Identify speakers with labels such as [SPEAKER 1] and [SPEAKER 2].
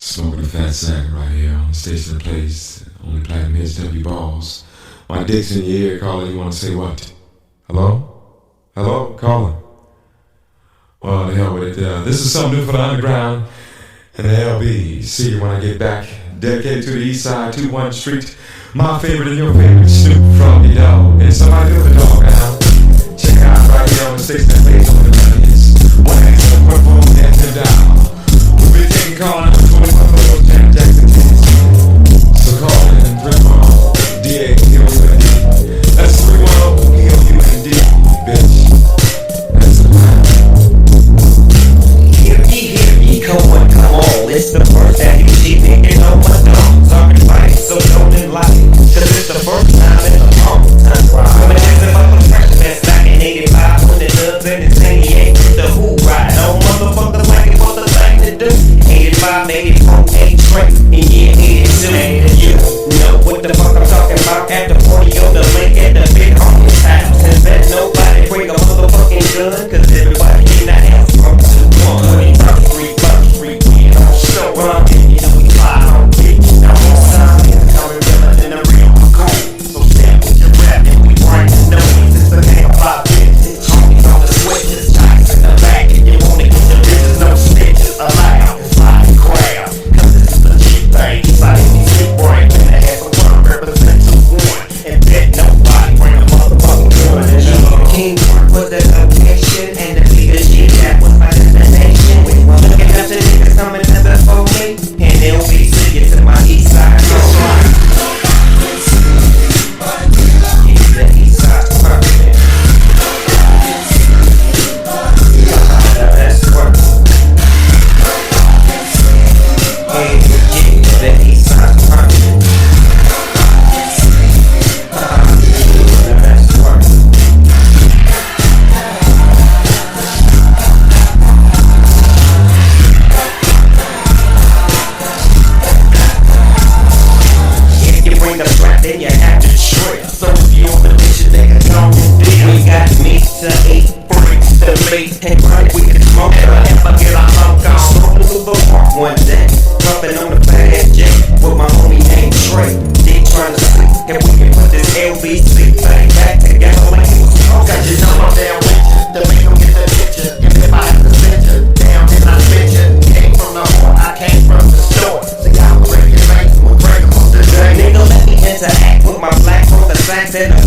[SPEAKER 1] Smoking a fat sack right here on the station of place. Only platinum hits Ballz. My dick's in your ear, caller. You wanna say what? Hello? Hello? Caller. Well, the hell with it. This is something new for the underground and the LB. See you when I get back. Dedicated to the east side, 21 Street. My favorite and your favorite, Snoop, Froggy, Dog. And somebody do the dog now. Check out right here on the station of place on the 90s. 187.4 FM dial. We'll be taking call number 21 for those Jackson tickets. So call in 310-DA-KOUND. That's 310-KOUND, bitch. That's the line.
[SPEAKER 2] Hear ye, come on, it's the first time you see me, you know my dog. Talking fight, so don't like it. Cause it's the first time in a long time. Coming in the mother freshman back in 85 when the dubs and the 88 with the who ride. No motherfucker like it was the thing to do. 85, 84, 83, and yeah, 82. You know what the fuck I'm talking about. At the party on the link at the big homies house. And bet nobody bring a motherfucking gun. Cause everybody in the house from 2-1. 3 bucks, 3 win on show run. You know we fly on big. Now we sign in the color realer than the real cool. So stand with your rap and we bring the noise. It's the game of 5 minutes. Homies on the switches, shots in the back. If you wanna get the business, no snitches allowed. Slide and crowd. Cause this is the cheap thing. Inside of these big brain. And they have some fun represent 2-1. And bet nobody bring a motherfucking gun. And the king was the location. And the biggest shit that was my destination. We were looking at the niggas coming to before me. And they'll be seeing to my east side. The east side perfect. That's work. The east side perfect. That's work. If you bring the strap, then you have to shred. So if you on the mission, nigga, don't deal. We got meat to eat, bricks to meat, and right, we can smoke it. Never get our love gone. Smoking to the park one day, dropping on the bad jet with my homie named Trey. They trying to sleep, and we can put this LBC thing back together like it was smoke. Cause you know I'm down with you, to make them get the picture. And if I have to send you down, then I spit you. Came from the heart, I came from the store. See, I was breaking banks, we'll break them on the day. Nigga, let me interact with my black on the sax and the